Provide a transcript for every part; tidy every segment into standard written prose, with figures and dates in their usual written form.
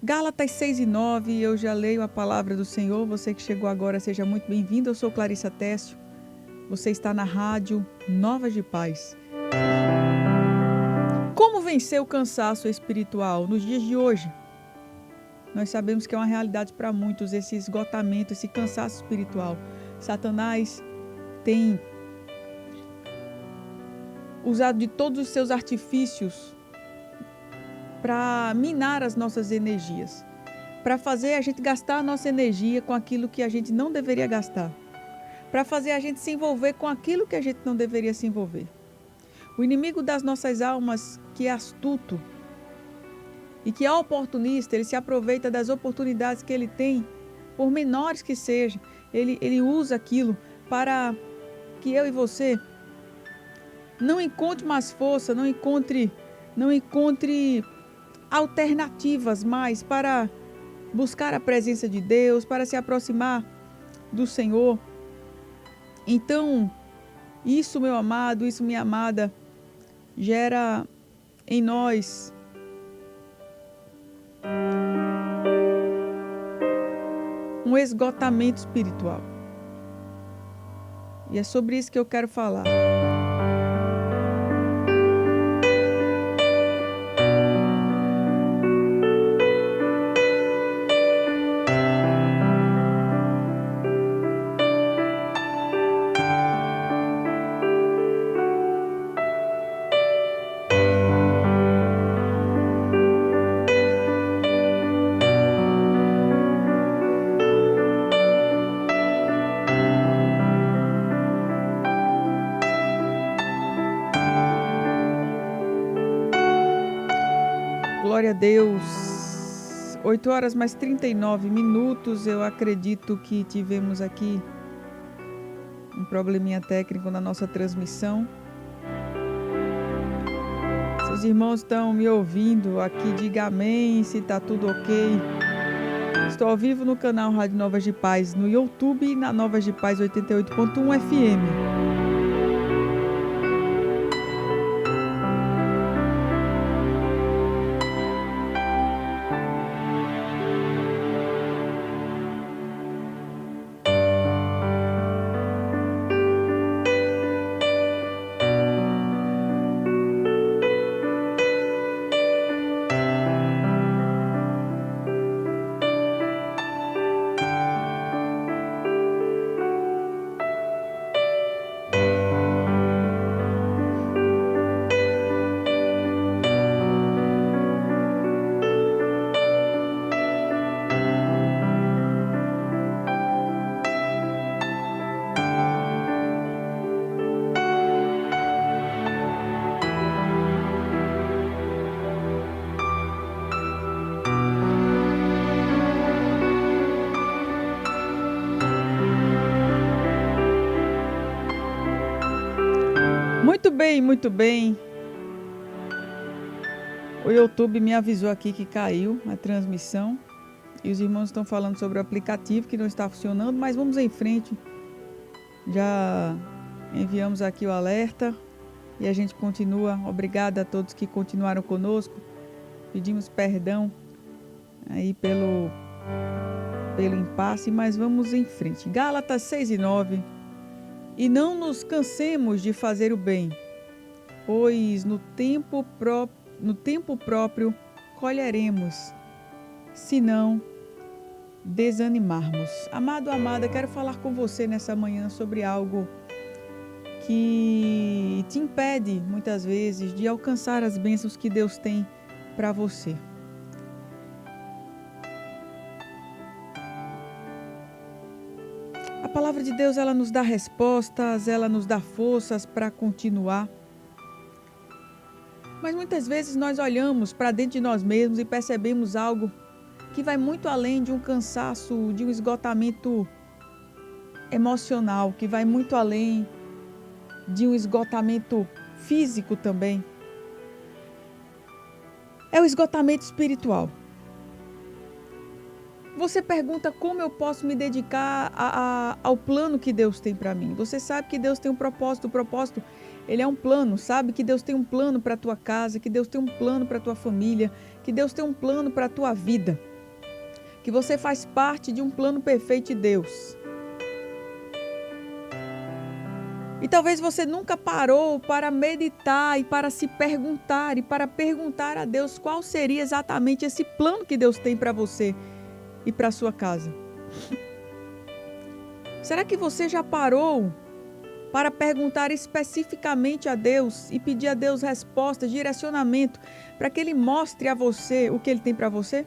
Gálatas 6:9, eu já leio a palavra do Senhor. Você que chegou agora, seja muito bem-vindo. Eu sou Clarissa Técio. Você está na rádio Novas de Paz. Como vencer o cansaço espiritual nos dias de hoje? Nós sabemos que é uma realidade para muitos esse esgotamento, esse cansaço espiritual. Satanás tem usado de todos os seus artifícios para minar as nossas energias, para fazer a gente gastar a nossa energia com aquilo que a gente não deveria gastar, para fazer a gente se envolver com aquilo que a gente não deveria se envolver. O inimigo das nossas almas, que é astuto e que é oportunista, ele se aproveita das oportunidades que ele tem, por menores que sejam, ele usa aquilo para que eu e você não encontre mais força, não encontre alternativas mais para buscar a presença de Deus, para se aproximar do Senhor. Então, isso, meu amado, isso, minha amada, gera em nós um esgotamento espiritual. E é sobre isso que eu quero falar. Glória a Deus. 8 horas mais 39 minutos. Eu acredito que tivemos aqui um probleminha técnico na nossa transmissão. Se os irmãos estão me ouvindo aqui, diga amém, se está tudo ok. Estou ao vivo no canal Rádio Novas de Paz, no YouTube e na Novas de Paz 88.1 FM. Muito bem. O YouTube me avisou aqui que caiu a transmissão e os irmãos estão falando sobre o aplicativo que não está funcionando, mas vamos em frente. Já enviamos aqui o alerta e a gente continua. Obrigada a todos que continuaram conosco. Pedimos perdão aí pelo impasse, mas vamos em frente. Gálatas 6:9. E não nos cansemos de fazer o bem, pois no tempo próprio colheremos, se não desanimarmos. Amado, amada, quero falar com você nessa manhã sobre algo que te impede, muitas vezes, de alcançar as bênçãos que Deus tem para você. A palavra de Deus, ela nos dá respostas, ela nos dá forças para continuar. Mas muitas vezes nós olhamos para dentro de nós mesmos e percebemos algo que vai muito além de um cansaço, de um esgotamento emocional, que vai muito além de um esgotamento físico também. É o esgotamento espiritual. Você pergunta como eu posso me dedicar ao plano que Deus tem para mim. Você sabe que Deus tem um propósito. O propósito, ele é um plano. Sabe que Deus tem um plano para a tua casa, que Deus tem um plano para a tua família, que Deus tem um plano para a tua vida. que você faz parte de um plano perfeito de Deus. E talvez você nunca parou para meditar e para se perguntar e para perguntar a Deus qual seria exatamente esse plano que Deus tem para você e para a sua casa. Será que você já parou para perguntar especificamente a Deus e pedir a Deus respostas, direcionamento, para que Ele mostre a você o que Ele tem para você?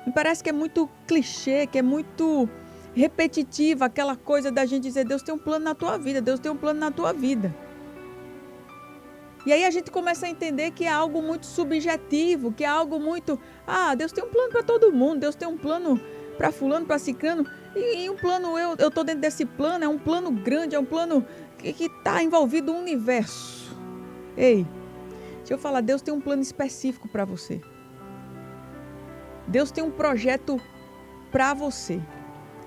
Me parece que é muito clichê, que é muito repetitiva aquela coisa da gente dizer: Deus tem um plano na tua vida, Deus tem um plano na tua vida. E aí a gente começa a entender que é algo muito subjetivo, que é algo muito... Deus tem um plano para todo mundo, Deus tem um plano para fulano, para ciclano. E um plano, eu estou dentro desse plano, é um plano grande, é um plano que está envolvido no universo. Ei, deixa eu falar, Deus tem um plano específico para você. Deus tem um projeto para você,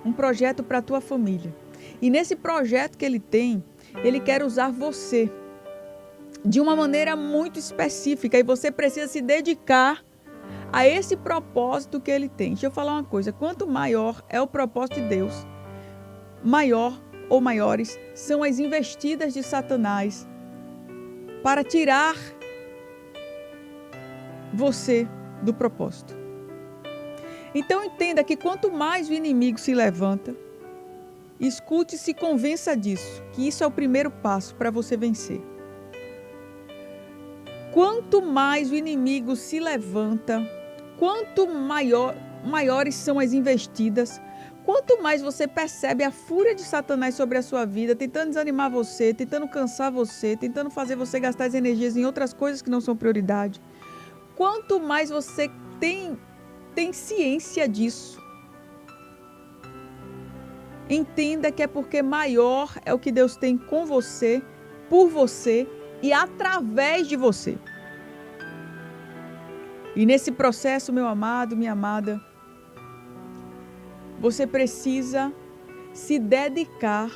um projeto para a tua família. E nesse projeto que Ele tem, Ele quer usar você de uma maneira muito específica e você precisa se dedicar a esse propósito que Ele tem. Deixa eu falar uma coisa, quanto maior é o propósito de Deus, maior ou maiores são as investidas de Satanás para tirar você do propósito. Então entenda que quanto mais o inimigo se levanta, escute e se convença disso, que isso é o primeiro passo para você vencer. Quanto mais o inimigo se levanta, quanto maiores são as investidas, quanto mais você percebe a fúria de Satanás sobre a sua vida, tentando desanimar você, tentando cansar você, tentando fazer você gastar as energias em outras coisas que não são prioridade, quanto mais você tem ciência disso, entenda que é porque maior é o que Deus tem com você, por você e através de você. E nesse processo, meu amado, minha amada, você precisa se dedicar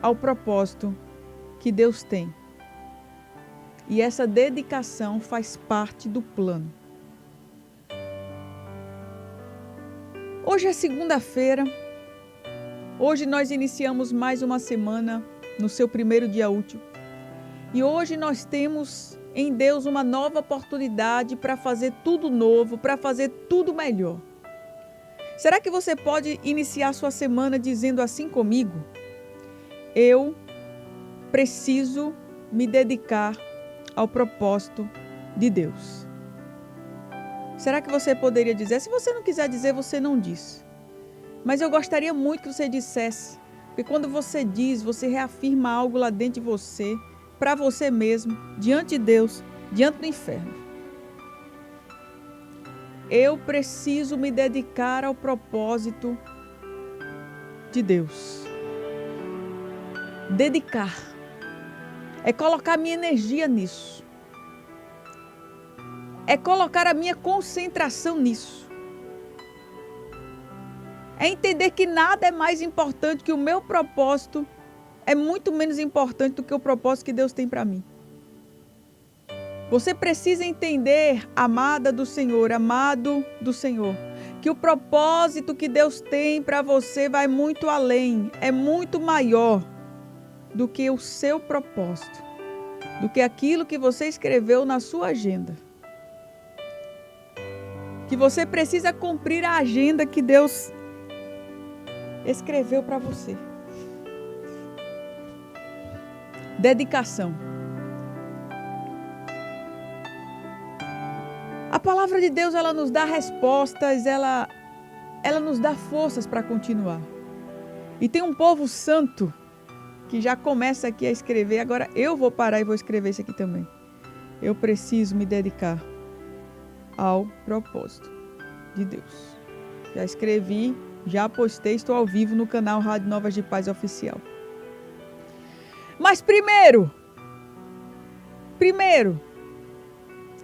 ao propósito que Deus tem. E essa dedicação faz parte do plano. Hoje é segunda-feira. Hoje nós iniciamos mais uma semana no seu primeiro dia útil. E hoje nós temos em Deus uma nova oportunidade para fazer tudo novo, para fazer tudo melhor. Será que você pode iniciar sua semana dizendo assim comigo? Eu preciso me dedicar ao propósito de Deus. Será que você poderia dizer? Se você não quiser dizer, você não diz. Mas eu gostaria muito que você dissesse, porque quando você diz, você reafirma algo lá dentro de você, para você mesmo, diante de Deus, diante do inferno. Eu preciso me dedicar ao propósito de Deus. Dedicar é colocar minha energia nisso. É colocar a minha concentração nisso. É entender que nada é mais importante que o meu propósito, é muito menos importante do que o propósito que Deus tem para mim. Você precisa entender, amada do Senhor, amado do Senhor, que o propósito que Deus tem para você vai muito além, é muito maior do que o seu propósito, do que aquilo que você escreveu na sua agenda. Que você precisa cumprir a agenda que Deus escreveu para você. Dedicação. A palavra de Deus, ela nos dá respostas, ela nos dá forças para continuar. E tem um povo santo que já começa aqui a escrever. Agora eu vou parar e vou escrever isso aqui também. Eu preciso me dedicar ao propósito de Deus. Já escrevi, já postei, estou ao vivo no canal Rádio Novas de Paz Oficial. Mas primeiro,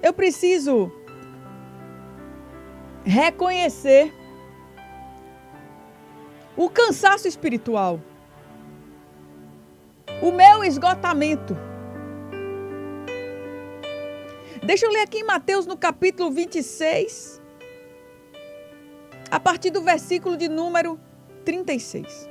eu preciso reconhecer o cansaço espiritual, o meu esgotamento. Deixa eu ler aqui em Mateus no capítulo 26, a partir do versículo de número 36.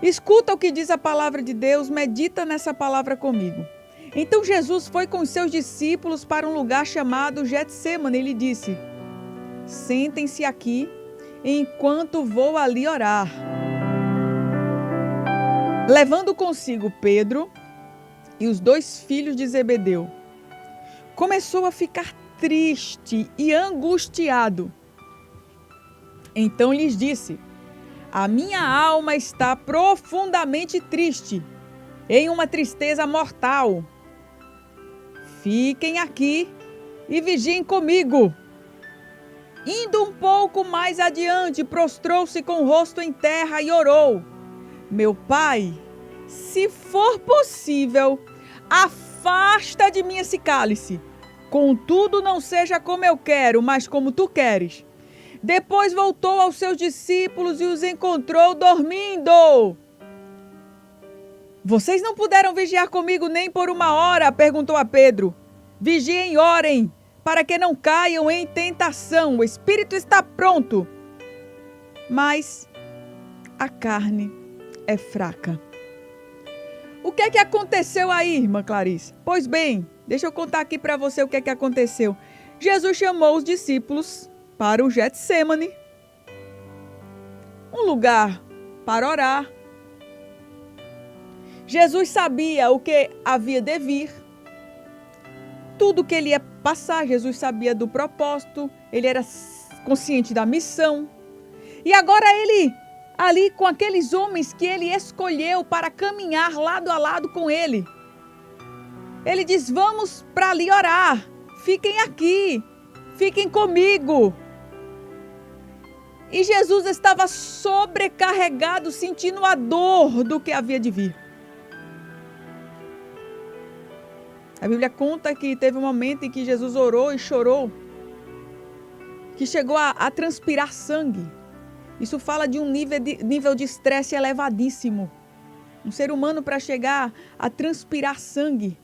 Escuta o que diz a palavra de Deus, medita nessa palavra comigo. Então Jesus foi com os seus discípulos para um lugar chamado Getsêmani. Ele disse: sentem-se aqui enquanto vou ali orar. Levando consigo Pedro e os 2 filhos de Zebedeu, começou a ficar triste e angustiado. Então lhes disse: a minha alma está profundamente triste, em uma tristeza mortal. Fiquem aqui e vigiem comigo. Indo um pouco mais adiante, prostrou-se com o rosto em terra e orou: meu pai, se for possível, afasta de mim esse cálice. Contudo, não seja como eu quero, mas como tu queres. Depois voltou aos seus discípulos e os encontrou dormindo. Vocês não puderam vigiar comigo nem por 1 hora? Perguntou a Pedro. Vigiem e orem, para que não caiam em tentação. O espírito está pronto, mas a carne é fraca. O que é que aconteceu aí, irmã Clarice? Pois bem, deixa eu contar aqui para você o que é que aconteceu. Jesus chamou os discípulos para o Getsêmani, um lugar para orar. Jesus sabia o que havia de vir, tudo que ele ia passar. Jesus sabia do propósito, ele era consciente da missão. E agora ele, ali com aqueles homens que ele escolheu para caminhar lado a lado com ele, ele diz: vamos para ali orar, fiquem aqui, fiquem comigo. E Jesus estava sobrecarregado, sentindo a dor do que havia de vir. A Bíblia conta que teve um momento em que Jesus orou e chorou, que chegou a transpirar sangue. Isso fala de um nível de estresse elevadíssimo. Um ser humano, para chegar a transpirar sangue,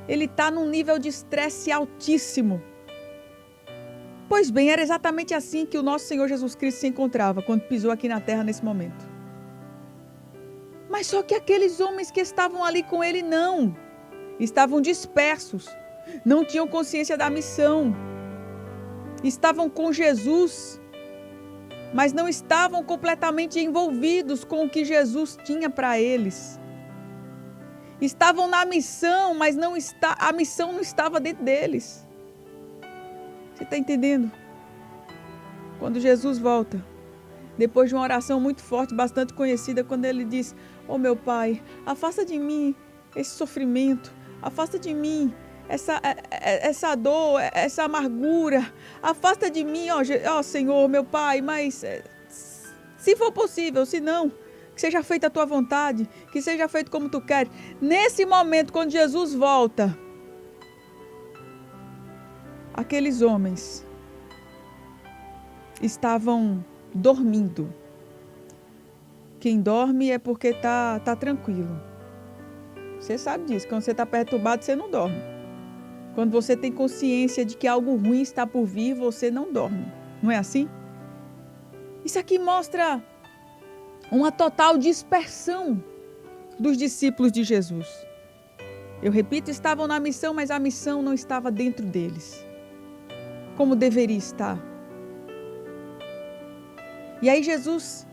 ele está num nível de estresse altíssimo. Pois bem, era exatamente assim que o nosso Senhor Jesus Cristo se encontrava quando pisou aqui na terra nesse momento. Mas só que aqueles homens que estavam ali com ele não. Estavam dispersos, não tinham consciência da missão. Estavam com Jesus, mas não estavam completamente envolvidos com o que Jesus tinha para eles. Estavam na missão, mas a missão não estava dentro deles. Você está entendendo? Quando Jesus volta, depois de uma oração muito forte, bastante conhecida, quando ele diz: oh meu Pai, afasta de mim esse sofrimento, afasta de mim essa dor, essa amargura, afasta de mim, ó Senhor, meu Pai, mas se for possível, se não, que seja feita a tua vontade, que seja feito como tu queres. Nesse momento, quando Jesus volta, aqueles homens estavam dormindo. Quem dorme é porque está tranquilo. Você sabe disso. Quando você está perturbado, você não dorme. Quando você tem consciência de que algo ruim está por vir, você não dorme. Não é assim? Isso aqui mostra uma total dispersão dos discípulos de Jesus. Eu repito, estavam na missão, mas a missão não estava dentro deles, como deveria estar. E aí Jesus,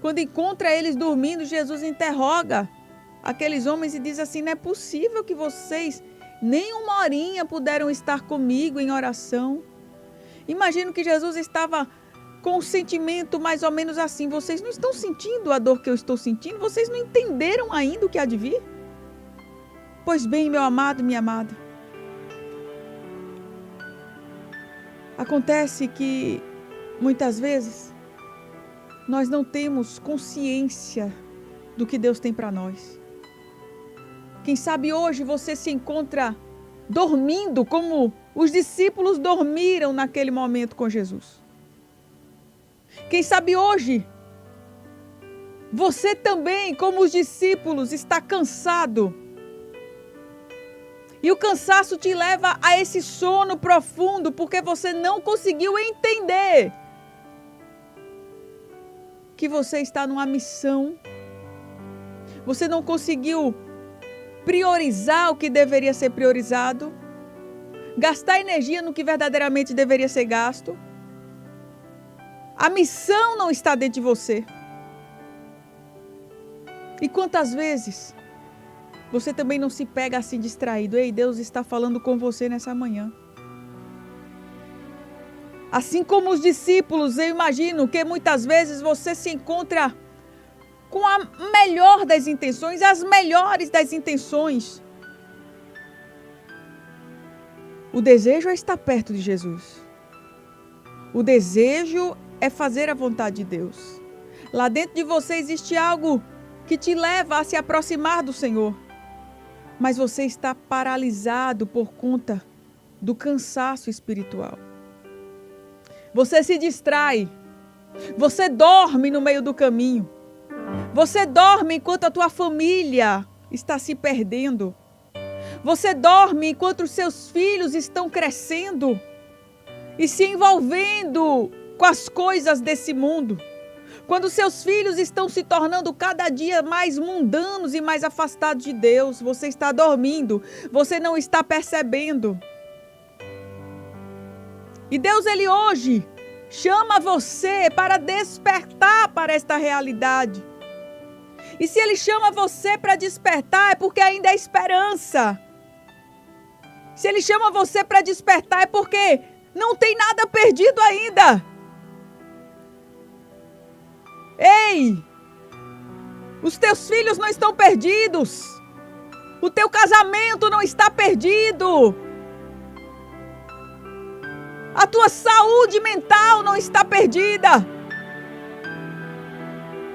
quando encontra eles dormindo, Jesus interroga aqueles homens e diz assim: não é possível que vocês nem 1 horinha puderam estar comigo em oração? Imagino que Jesus estava com um sentimento mais ou menos assim: vocês não estão sentindo a dor que eu estou sentindo? Vocês não entenderam ainda o que há de vir? Pois bem, meu amado, minha amada, acontece que muitas vezes nós não temos consciência do que Deus tem para nós. Quem sabe hoje você se encontra dormindo como os discípulos dormiram naquele momento com Jesus. Quem sabe hoje você também, como os discípulos, está cansado, E o cansaço te leva a esse sono profundo porque você não conseguiu entender que você está numa missão. Você não conseguiu priorizar o que deveria ser priorizado. Gastar energia no que verdadeiramente deveria ser gasto. A missão não está dentro de você. E quantas vezes você também não se pega assim distraído? Ei, Deus está falando com você nessa manhã. Assim como os discípulos, eu imagino que muitas vezes você se encontra com a melhor das intenções, as melhores das intenções. O desejo é estar perto de Jesus. O desejo é fazer a vontade de Deus. Lá dentro de você existe algo que te leva a se aproximar do Senhor. Mas você está paralisado por conta do cansaço espiritual. Você se distrai. Você dorme no meio do caminho. Você dorme enquanto a tua família está se perdendo. Você dorme enquanto os seus filhos estão crescendo e se envolvendo com as coisas desse mundo. Quando seus filhos estão se tornando cada dia mais mundanos e mais afastados de Deus, você está dormindo, você não está percebendo. E Deus, Ele hoje chama você para despertar para esta realidade. E se Ele chama você para despertar, é porque ainda há esperança. Se Ele chama você para despertar, é porque não tem nada perdido ainda. Ei, os teus filhos não estão perdidos. O teu casamento não está perdido. A tua saúde mental não está perdida.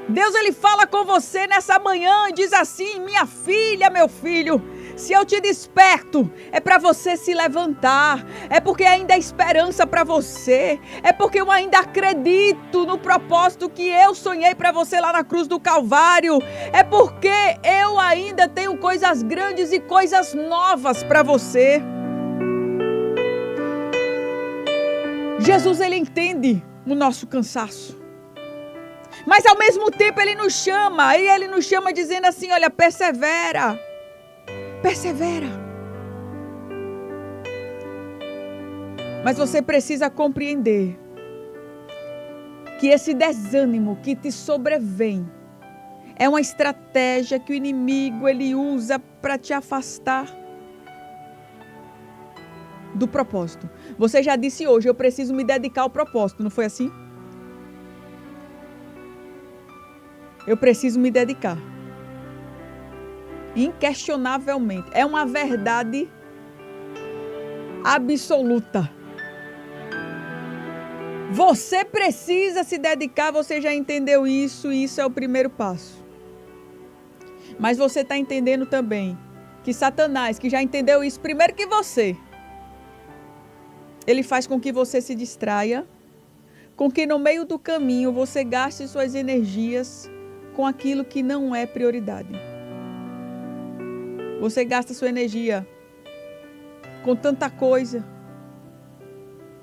Deus, Ele fala com você nessa manhã e diz assim: minha filha, meu filho, se eu te desperto, é para você se levantar, é porque ainda há esperança para você, é porque eu ainda acredito no propósito que eu sonhei para você lá na cruz do Calvário, é porque eu ainda tenho coisas grandes e coisas novas para você. Jesus, Ele entende o nosso cansaço. Mas ao mesmo tempo Ele nos chama, e Ele nos chama dizendo assim: olha, persevera. Persevera. Mas você precisa compreender que esse desânimo que te sobrevém é uma estratégia que o inimigo ele usa para te afastar do propósito. Você já disse hoje: eu preciso me dedicar ao propósito, não foi assim? Eu preciso me dedicar. Inquestionavelmente. É uma verdade absoluta. Você precisa se dedicar, você já entendeu isso, e isso é o primeiro passo. Mas você está entendendo também que Satanás, que já entendeu isso primeiro que você, ele faz com que você se distraia, com que no meio do caminho você gaste suas energias com aquilo que não é prioridade. Você gasta sua energia com tanta coisa.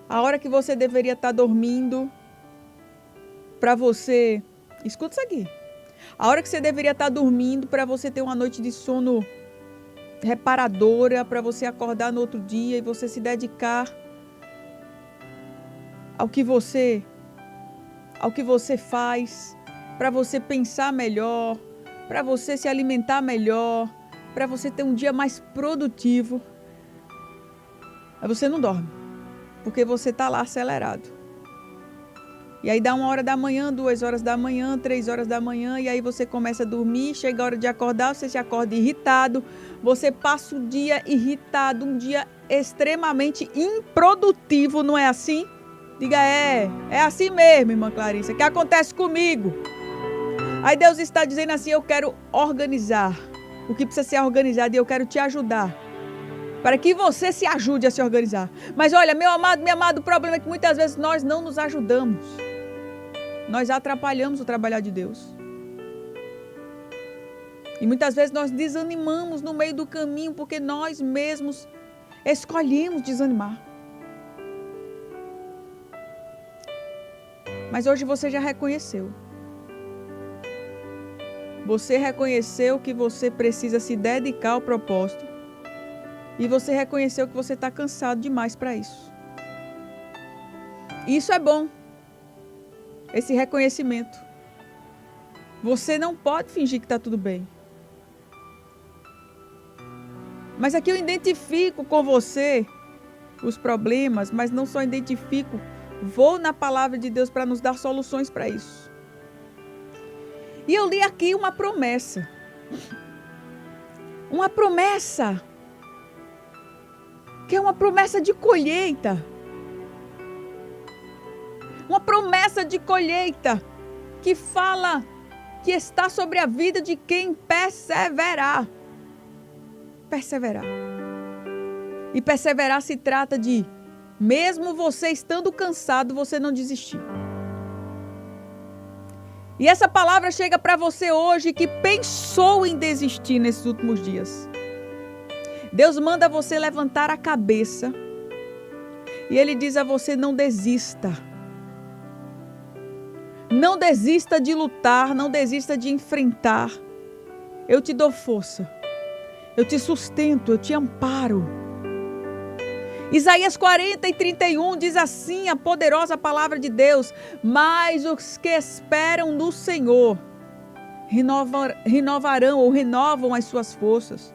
A hora que você deveria estar dormindo, para você... Escuta isso aqui. A hora que você deveria estar dormindo para você ter uma noite de sono reparadora, para você acordar no outro dia e você se dedicar ao que você faz, para você pensar melhor, para você se alimentar melhor, para você ter um dia mais produtivo. Aí você não dorme, porque você está lá acelerado. E aí dá 1h da manhã, 2h da manhã, 3h da manhã, e aí você começa a dormir, chega a hora de acordar, você se acorda irritado, você passa o dia irritado, um dia extremamente improdutivo, não é assim? Diga, é assim mesmo, irmã Clarissa, que acontece comigo. Aí Deus está dizendo assim: eu quero organizar o que precisa ser organizado e eu quero te ajudar, para que você se ajude a se organizar. Mas olha, meu amado, minha amada, o problema é que muitas vezes nós não nos ajudamos. Nós atrapalhamos o trabalhar de Deus. E muitas vezes nós desanimamos no meio do caminho porque nós mesmos escolhemos desanimar. Mas hoje você já reconheceu. Você reconheceu que você precisa se dedicar ao propósito. E você reconheceu que você está cansado demais para isso. Isso é bom. Esse reconhecimento. Você não pode fingir que está tudo bem. Mas aqui eu identifico com você os problemas, mas não só identifico, vou na palavra de Deus para nos dar soluções para isso. E eu li aqui uma promessa. Uma promessa. Que é uma promessa de colheita. Uma promessa de colheita que fala que está sobre a vida de quem perseverar. Perseverar. E perseverar se trata de, mesmo você estando cansado, você não desistir. E essa palavra chega para você hoje que pensou em desistir nesses últimos dias. Deus manda você levantar a cabeça e Ele diz a você: não desista. Não desista de lutar, não desista de enfrentar. Eu te dou força, eu te sustento, eu te amparo. Isaías 40:31 diz assim, a poderosa palavra de Deus: mas os que esperam no Senhor renovarão ou renovam as suas forças.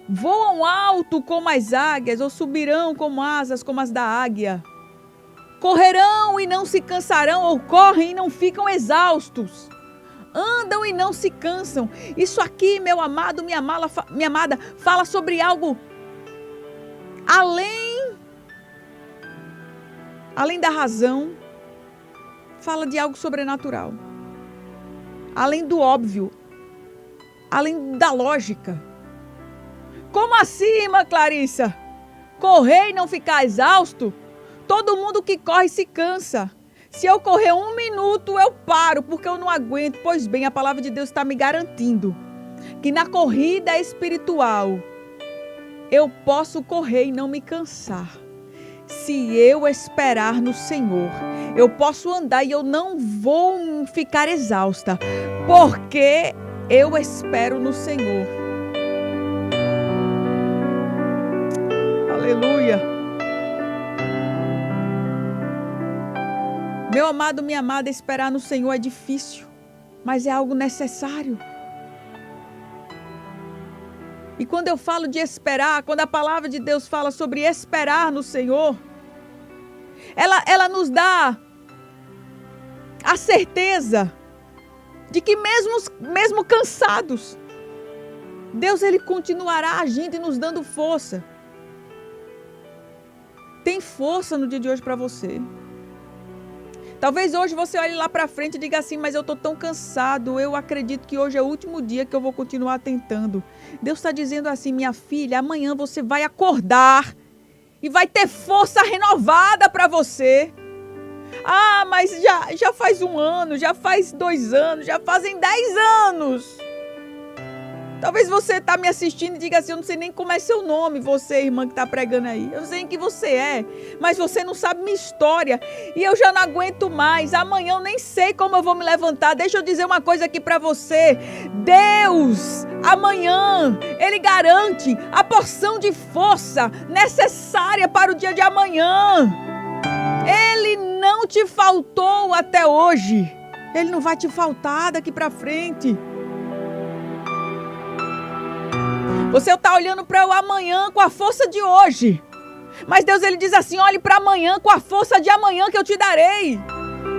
Voam alto como as águias ou subirão como asas como as da águia. Correrão e não se cansarão, ou correm e não ficam exaustos. Andam e não se cansam. Isso aqui, meu amado, minha amada, fala sobre algo além da razão, fala de algo sobrenatural. Além do óbvio, além da lógica. Como assim, irmã Clarissa? Correr e não ficar exausto? Todo mundo que corre se cansa. Se eu correr 1 minuto, eu paro, porque eu não aguento. Pois bem, a palavra de Deus está me garantindo que na corrida espiritual, eu posso correr e não me cansar. Se eu esperar no Senhor, eu posso andar e eu não vou ficar exausta, porque eu espero no Senhor. Aleluia. Meu amado, minha amada, esperar no Senhor é difícil, mas é algo necessário. E quando eu falo de esperar, quando a palavra de Deus fala sobre esperar no Senhor, ela nos dá a certeza de que mesmo cansados, Deus ele continuará agindo e nos dando força. Tem força no dia de hoje para você. Talvez hoje você olhe lá para frente e diga assim: mas eu estou tão cansado, eu acredito que hoje é o último dia que eu vou continuar tentando. Deus está dizendo assim: minha filha, amanhã você vai acordar e vai ter força renovada para você. Ah, mas já faz 1 ano, já faz 2 anos, já fazem 10 anos. Talvez você está me assistindo e diga assim: eu não sei nem como é seu nome, você, irmã que está pregando aí. Eu não sei nem quem você é, mas você não sabe minha história. E eu já não aguento mais. Amanhã eu nem sei como eu vou me levantar. Deixa eu dizer uma coisa aqui para você. Deus, amanhã, Ele garante a porção de força necessária para o dia de amanhã. Ele não te faltou até hoje. Ele não vai te faltar daqui para frente. Você está olhando para o amanhã com a força de hoje. Mas Deus ele diz assim: olhe para amanhã com a força de amanhã que eu te darei.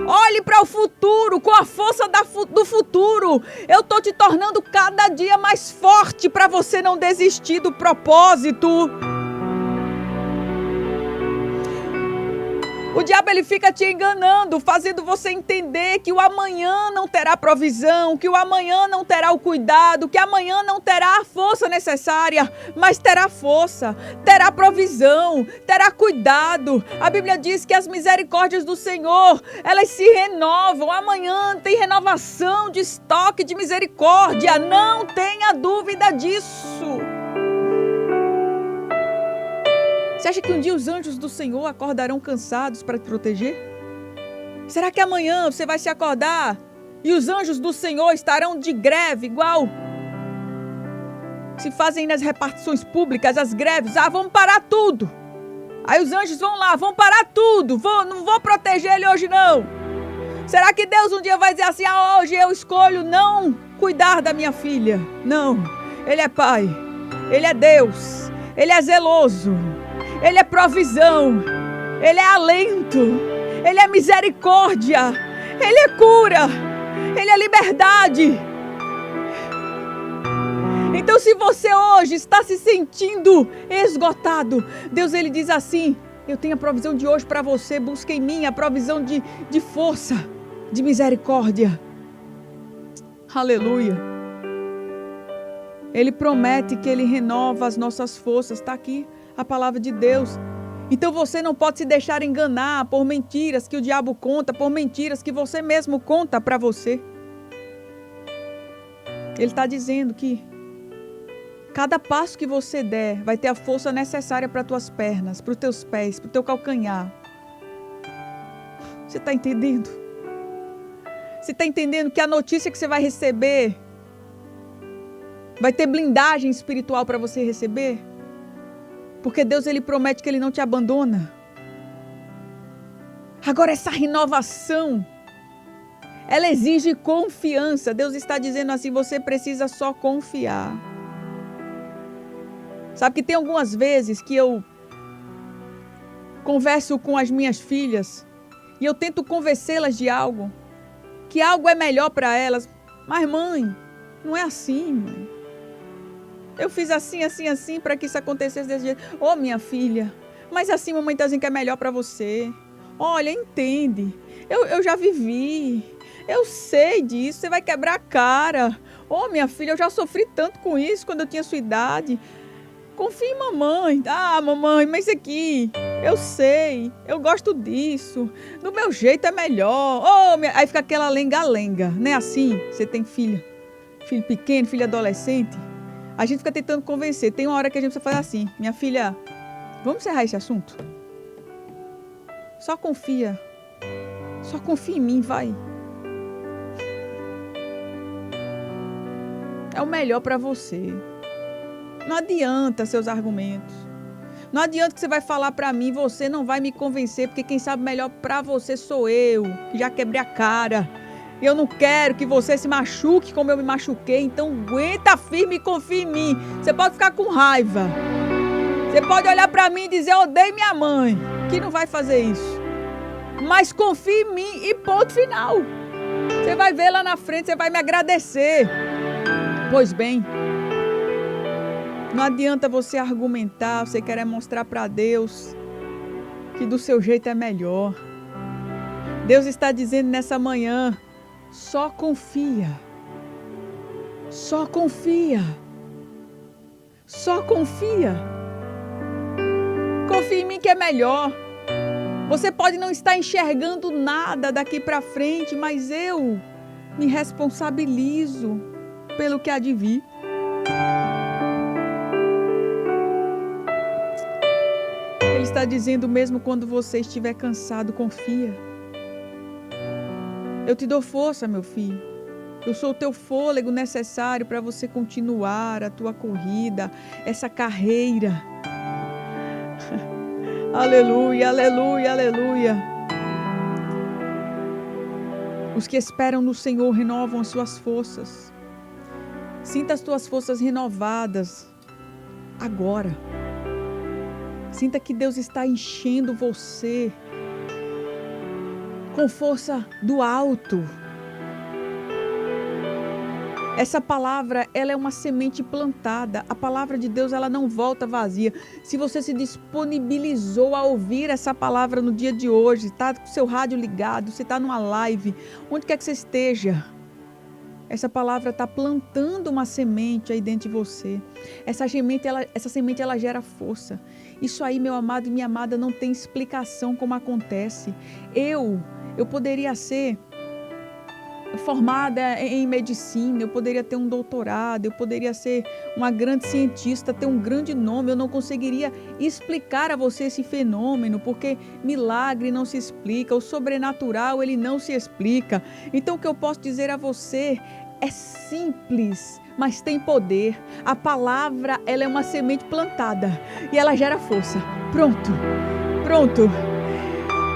Olhe para o futuro com a força do futuro. Eu estou te tornando cada dia mais forte para você não desistir do propósito. O diabo ele fica te enganando, fazendo você entender que o amanhã não terá provisão, que o amanhã não terá o cuidado, que amanhã não terá a força necessária, mas terá força, terá provisão, terá cuidado. A Bíblia diz que as misericórdias do Senhor, elas se renovam. Amanhã tem renovação de estoque de misericórdia, não tenha dúvida disso. Você acha que um dia os anjos do Senhor acordarão cansados para te proteger? Será que amanhã você vai se acordar e os anjos do Senhor estarão de greve, igual se fazem nas repartições públicas, as greves? Vamos parar tudo. Aí os anjos vão lá, vão parar tudo. Não vou proteger ele hoje não. Será que Deus um dia vai dizer assim, hoje eu escolho não cuidar da minha filha? Não, Ele é Pai, Ele é Deus, Ele é zeloso. Ele é provisão, Ele é alento, Ele é misericórdia, Ele é cura, Ele é liberdade. Então se você hoje está se sentindo esgotado, Deus ele diz assim, eu tenho a provisão de hoje para você, busque em mim a provisão de força, de misericórdia. Aleluia. Ele promete que Ele renova as nossas forças, está aqui a palavra de Deus. Então você não pode se deixar enganar por mentiras que o diabo conta, por mentiras que você mesmo conta para você. Ele está dizendo que cada passo que você der vai ter a força necessária para as tuas pernas, para os teus pés, para o teu calcanhar. Você está entendendo? Você está entendendo que a notícia que você vai receber vai ter blindagem espiritual para você receber? Porque Deus ele promete que Ele não te abandona. Agora essa renovação, ela exige confiança. Deus está dizendo assim, você precisa só confiar. Sabe que tem algumas vezes que eu converso com as minhas filhas e eu tento convencê-las de algo, que algo é melhor para elas. Mas mãe, não é assim, mãe. Eu fiz assim, assim, assim para que isso acontecesse desse jeito. Minha filha, mas assim mamãe está dizendo que é melhor para você. Olha, entende. Eu já vivi. Eu sei disso. Você vai quebrar a cara. Minha filha, eu já sofri tanto com isso quando eu tinha sua idade. Confia em mamãe. Mamãe, mas isso aqui, eu sei. Eu gosto disso. Do meu jeito é melhor. Aí fica aquela lenga-lenga. Não é assim? Você tem filho pequeno, filho adolescente. A gente fica tentando convencer. Tem uma hora que a gente precisa fazer assim. Minha filha, vamos encerrar esse assunto? Só confia. Só confia em mim, vai. É o melhor para você. Não adianta seus argumentos. Não adianta que você vai falar para mim, você não vai me convencer, porque quem sabe melhor para você sou eu, que já quebrei a cara. Eu não quero que você se machuque como eu me machuquei, então aguenta firme e confia em mim. Você pode ficar com raiva. Você pode olhar para mim e dizer, eu odeio minha mãe, que não vai fazer isso. Mas confia em mim e ponto final. Você vai ver lá na frente, você vai me agradecer. Pois bem, não adianta você argumentar, você querer mostrar para Deus que do seu jeito é melhor. Deus está dizendo nessa manhã, só confia. Só confia. Só confia. Confia em mim que é melhor. Você pode não estar enxergando nada daqui para frente, mas eu me responsabilizo pelo que há de vir. Ele está dizendo mesmo quando você estiver cansado, confia. Eu te dou força, meu filho. Eu sou o teu fôlego necessário para você continuar a tua corrida, essa carreira. Aleluia, aleluia, aleluia. Os que esperam no Senhor renovam as suas forças. Sinta as tuas forças renovadas agora. Sinta que Deus está enchendo você com força do alto. Essa palavra, ela é uma semente plantada. A palavra de Deus, ela não volta vazia. Se você se disponibilizou a ouvir essa palavra no dia de hoje, está com o seu rádio ligado, você está numa live, onde quer que você esteja, essa palavra está plantando uma semente aí dentro de você. Essa semente, ela gera força. Isso aí, meu amado e minha amada, não tem explicação como acontece. Eu poderia ser formada em medicina, eu poderia ter um doutorado, eu poderia ser uma grande cientista, ter um grande nome, eu não conseguiria explicar a você esse fenômeno, porque milagre não se explica, o sobrenatural ele não se explica. Então o que eu posso dizer a você é simples, mas tem poder. A palavra, ela é uma semente plantada e ela gera força. Pronto.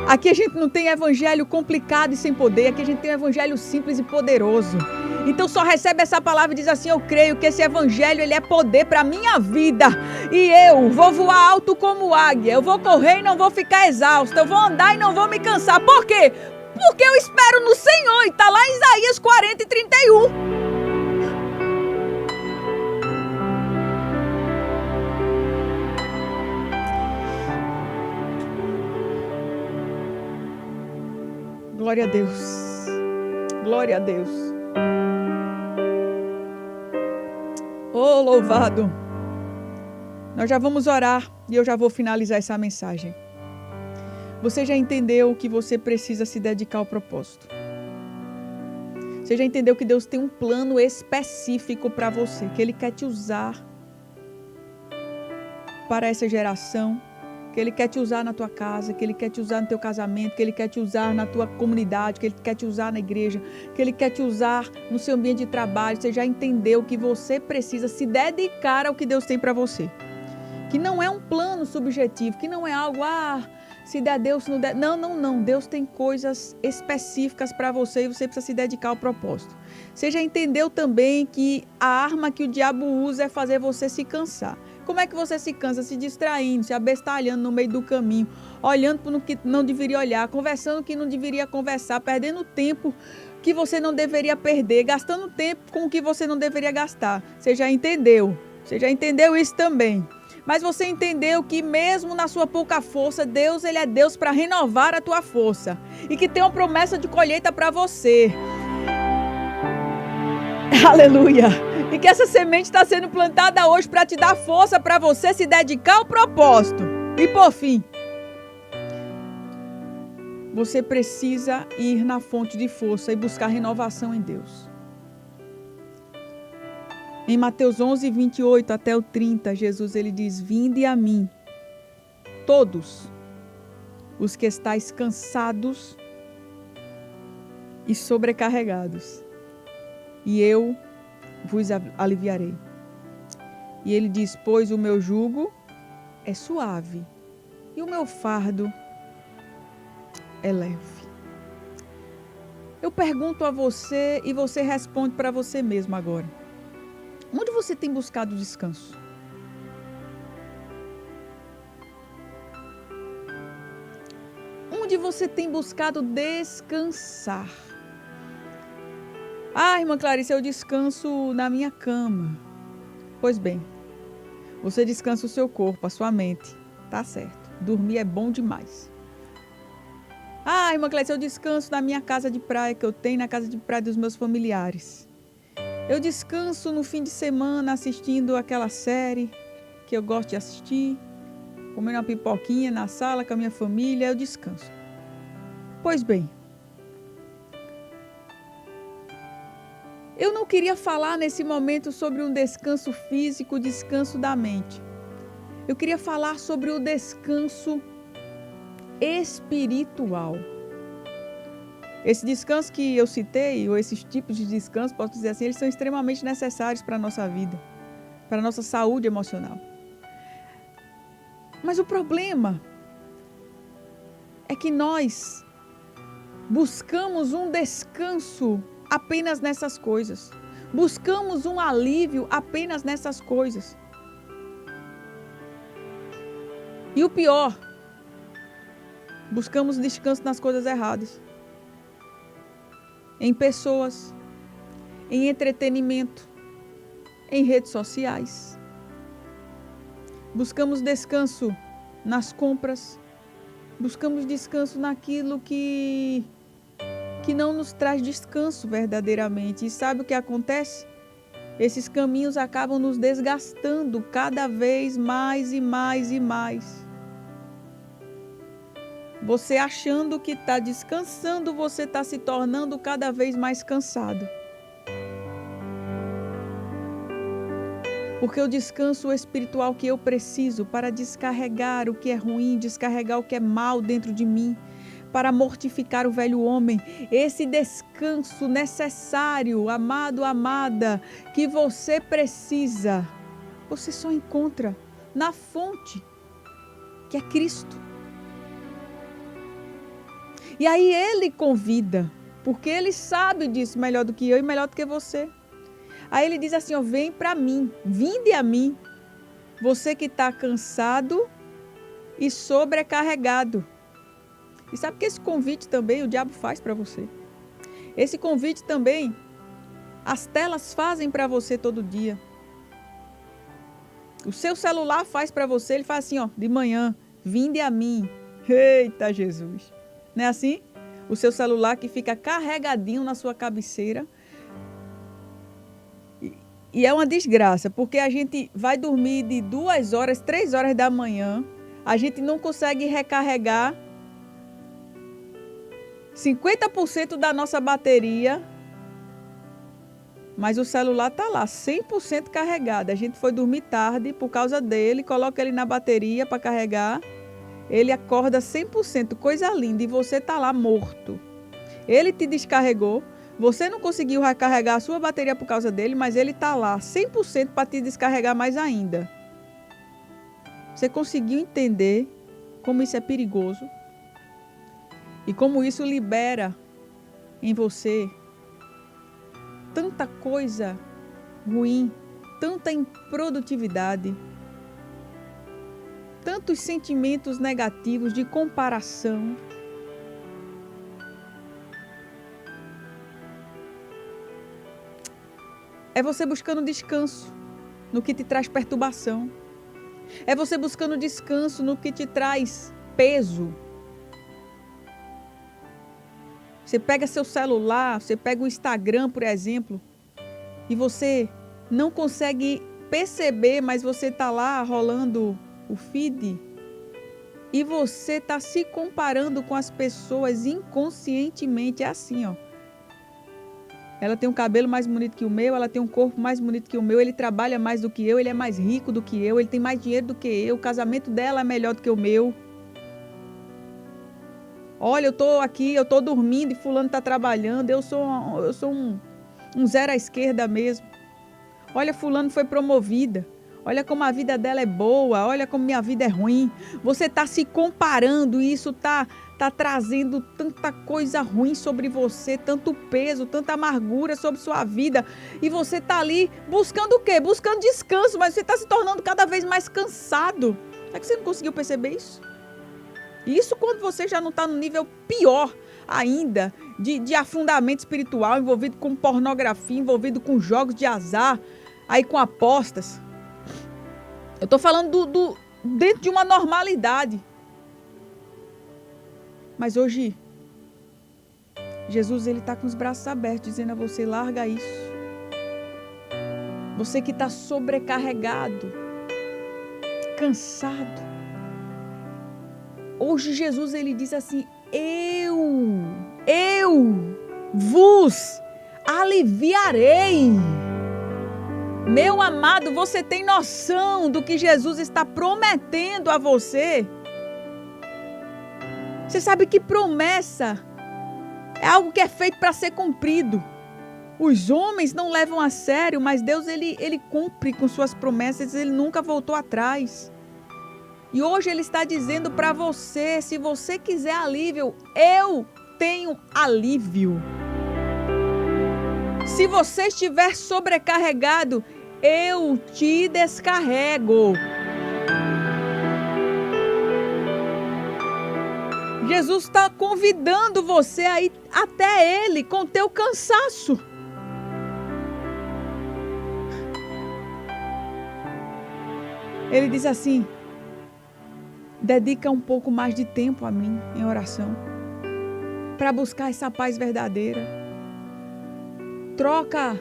Aqui a gente não tem evangelho complicado e sem poder, aqui a gente tem um evangelho simples e poderoso. Então só recebe essa palavra e diz assim: eu creio que esse evangelho ele é poder para a minha vida. E eu vou voar alto como águia, eu vou correr e não vou ficar exausto, eu vou andar e não vou me cansar. Por quê? Porque eu espero no Senhor, e está lá em Isaías 40:31. Glória a Deus. Glória a Deus. Oh, louvado. Nós já vamos orar e eu já vou finalizar essa mensagem. Você já entendeu que você precisa se dedicar ao propósito? Você já entendeu que Deus tem um plano específico para você, que Ele quer te usar para essa geração, que Ele quer te usar na tua casa, que Ele quer te usar no teu casamento, que Ele quer te usar na tua comunidade, que Ele quer te usar na igreja, que Ele quer te usar no seu ambiente de trabalho. Você já entendeu que você precisa se dedicar ao que Deus tem para você. Que não é um plano subjetivo, que não é algo, se der Deus, se não der. Não. Deus tem coisas específicas para você e você precisa se dedicar ao propósito. Você já entendeu também que a arma que o diabo usa é fazer você se cansar. Como é que você se cansa? Se distraindo, se abestalhando no meio do caminho, olhando para o que não deveria olhar, conversando o que não deveria conversar, perdendo tempo que você não deveria perder, gastando tempo com o que você não deveria gastar. Você já entendeu? Você já entendeu isso também? Mas você entendeu que mesmo na sua pouca força, Deus, Ele é Deus para renovar a tua força. E que tem uma promessa de colheita para você. Aleluia! E que essa semente está sendo plantada hoje para te dar força para você se dedicar ao propósito. E por fim, você precisa ir na fonte de força e buscar renovação em Deus. Em Mateus 11:28 até o 30, Jesus ele diz: vinde a mim, todos os que estáis cansados e sobrecarregados, e eu vos aliviarei. E ele diz: pois o meu jugo é suave e o meu fardo é leve. Eu pergunto a você e você responde para você mesmo agora. Onde você tem buscado descanso? Onde você tem buscado descansar? Irmã Clarice, eu descanso na minha cama. Pois bem, você descansa o seu corpo, a sua mente. Tá certo. Dormir é bom demais. Irmã Clarice, eu descanso na minha casa de praia que eu tenho, na casa de praia dos meus familiares. Eu descanso no fim de semana assistindo aquela série que eu gosto de assistir, comendo uma pipoquinha na sala com a minha família, eu descanso. Pois bem, eu não queria falar nesse momento sobre um descanso físico, o descanso da mente. Eu queria falar sobre o descanso espiritual. Esse descanso que eu citei, ou esses tipos de descanso, posso dizer assim, eles são extremamente necessários para a nossa vida, para a nossa saúde emocional. Mas o problema é que nós buscamos um descanso apenas nessas coisas. Buscamos um alívio apenas nessas coisas. E o pior, buscamos descanso nas coisas erradas. Em pessoas, em entretenimento, em redes sociais. Buscamos descanso nas compras. Buscamos descanso naquilo que não nos traz descanso verdadeiramente. E sabe o que acontece? Esses caminhos acabam nos desgastando cada vez mais e mais e mais. Você achando que está descansando, você está se tornando cada vez mais cansado. Porque o descanso espiritual que eu preciso para descarregar o que é ruim, descarregar o que é mal dentro de mim, para mortificar o velho homem, esse descanso necessário, amado, amada, que você precisa, você só encontra na fonte, que é Cristo. E aí ele convida, porque ele sabe disso melhor do que eu e melhor do que você. Aí ele diz assim, ó, vem para mim, vinde a mim, você que está cansado e sobrecarregado. E sabe que esse convite também o diabo faz para você. Esse convite também as telas fazem para você todo dia. O seu celular faz para você, ele faz assim, ó, de manhã, vinde a mim. Eita Jesus! Não é assim? O seu celular que fica carregadinho na sua cabeceira. E é uma desgraça, porque a gente vai dormir de 2 horas, 3 horas da manhã, a gente não consegue recarregar 50% da nossa bateria, mas o celular está lá, 100% carregado. A gente foi dormir tarde por causa dele, coloca ele na bateria para carregar, ele acorda 100%, coisa linda, e você está lá morto. Ele te descarregou, você não conseguiu recarregar a sua bateria por causa dele, mas ele está lá, 100% para te descarregar mais ainda. Você conseguiu entender como isso é perigoso? E como isso libera em você tanta coisa ruim, tanta improdutividade, tantos sentimentos negativos de comparação. É você buscando descanso no que te traz perturbação. É você buscando descanso no que te traz peso. Você pega seu celular, você pega o Instagram, por exemplo, e você não consegue perceber, mas você está lá rolando o feed e você está se comparando com as pessoas inconscientemente. É assim, ó. Ela tem um cabelo mais bonito que o meu, ela tem um corpo mais bonito que o meu, ele trabalha mais do que eu, ele é mais rico do que eu, ele tem mais dinheiro do que eu, o casamento dela é melhor do que o meu. Olha, eu estou aqui, eu estou dormindo e fulano está trabalhando, eu sou um zero à esquerda mesmo. Olha, fulano foi promovida. Olha como a vida dela é boa, olha como minha vida é ruim. Você está se comparando e isso está trazendo tanta coisa ruim sobre você, tanto peso, tanta amargura sobre sua vida. E você está ali buscando o quê? Buscando descanso, mas você está se tornando cada vez mais cansado. É que você não conseguiu perceber isso? Isso quando você já não está no nível pior ainda de afundamento espiritual, envolvido com pornografia, envolvido com jogos de azar, aí com apostas. Eu estou falando dentro de uma normalidade. Mas hoje, Jesus ele está com os braços abertos, dizendo a você, larga isso. Você que está sobrecarregado, cansado. Hoje Jesus ele diz assim, eu vos aliviarei. Meu amado, você tem noção do que Jesus está prometendo a você? Você sabe que promessa é algo que é feito para ser cumprido. Os homens não levam a sério, mas Deus ele cumpre com suas promessas, ele nunca voltou atrás. E hoje ele está dizendo para você, se você quiser alívio, eu tenho alívio. Se você estiver sobrecarregado, eu te descarrego. Jesus está convidando você a ir até Ele com teu cansaço. Ele diz assim: dedica um pouco mais de tempo a mim em oração, para buscar essa paz verdadeira. Troca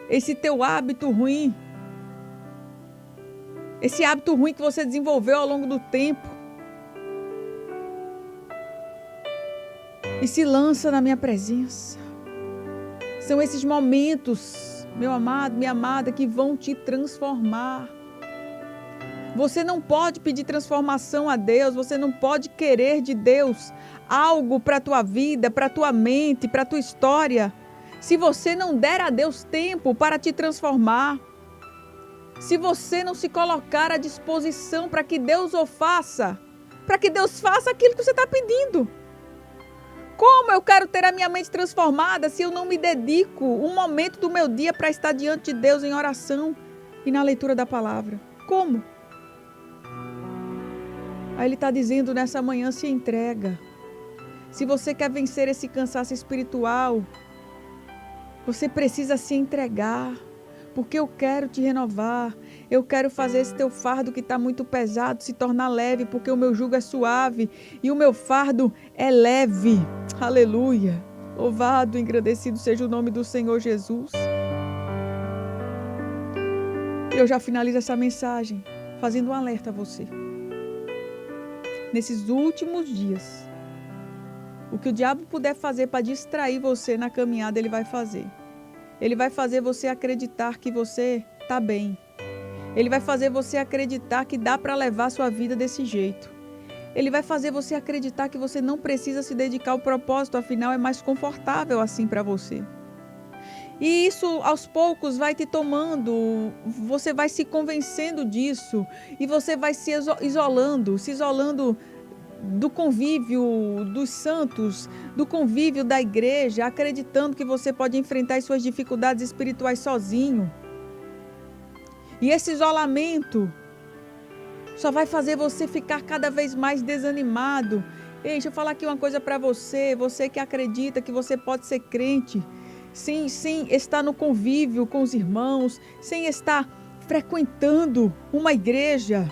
esse teu hábito ruim, esse hábito ruim que você desenvolveu ao longo do tempo, e se lança na minha presença. São esses momentos, meu amado, minha amada, que vão te transformar. Você não pode pedir transformação a Deus, você não pode querer de Deus algo para a tua vida, para a tua mente, para a tua história, se você não der a Deus tempo para te transformar. Se você não se colocar à disposição para que Deus o faça, para que Deus faça aquilo que você está pedindo. Como eu quero ter a minha mente transformada se eu não me dedico um momento do meu dia para estar diante de Deus em oração e na leitura da palavra? Como? Aí ele está dizendo nessa manhã: se entrega. Se você quer vencer esse cansaço espiritual, você precisa se entregar. Porque eu quero te renovar, eu quero fazer esse teu fardo que está muito pesado se tornar leve, porque o meu jugo é suave e o meu fardo é leve. Aleluia! Louvado, engrandecido seja o nome do Senhor Jesus. Eu já finalizo essa mensagem fazendo um alerta a você. Nesses últimos dias, o que o diabo puder fazer para distrair você na caminhada, ele vai fazer. Ele vai fazer você acreditar que você está bem. Ele vai fazer você acreditar que dá para levar a sua vida desse jeito. Ele vai fazer você acreditar que você não precisa se dedicar ao propósito, afinal é mais confortável assim para você. E isso aos poucos vai te tomando, você vai se convencendo disso e você vai se isolando do convívio dos santos, do convívio da igreja, acreditando que você pode enfrentar as suas dificuldades espirituais sozinho. E esse isolamento só vai fazer você ficar cada vez mais desanimado. Ei, deixa eu falar aqui uma coisa para você, você que acredita que você pode ser crente, sem estar no convívio com os irmãos, sem estar frequentando uma igreja.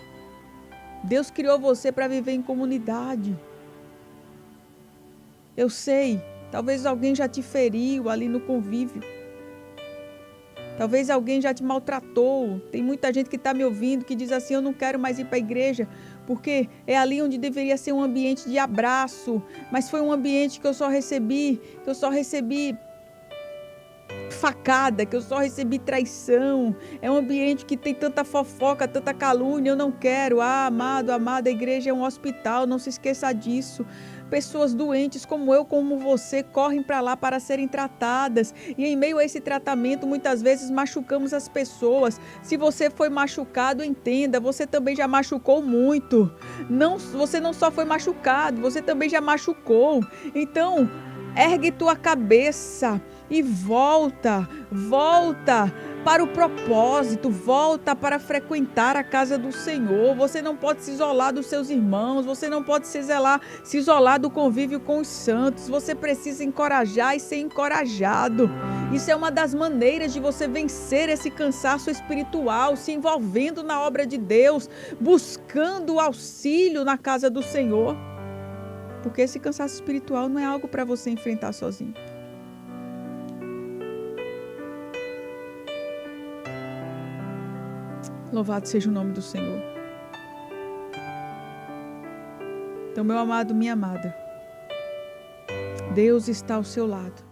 Deus criou você para viver em comunidade. Eu sei, talvez alguém já te feriu ali no convívio. Talvez alguém já te maltratou. Tem muita gente que está me ouvindo que diz assim: eu não quero mais ir para a igreja, porque é ali onde deveria ser um ambiente de abraço, mas foi um ambiente que eu só recebi facada, que eu só recebi traição. É um ambiente que tem tanta fofoca, tanta calúnia. Eu não quero. Amado, amada, a igreja é um hospital, não se esqueça disso. Pessoas doentes como eu, como você, correm para lá para serem tratadas. E em meio a esse tratamento, muitas vezes machucamos as pessoas. Se você foi machucado, entenda, você também já machucou muito. Você não só foi machucado, você também já machucou. Então, ergue tua cabeça e volta para o propósito, volta para frequentar a casa do Senhor. Você não pode se isolar dos seus irmãos, você não pode se isolar do convívio com os santos. Você precisa encorajar e ser encorajado. Isso é uma das maneiras de você vencer esse cansaço espiritual, se envolvendo na obra de Deus, buscando auxílio na casa do Senhor. Porque esse cansaço espiritual não é algo para você enfrentar sozinho. Louvado seja o nome do Senhor. Então, meu amado, minha amada, Deus está ao seu lado.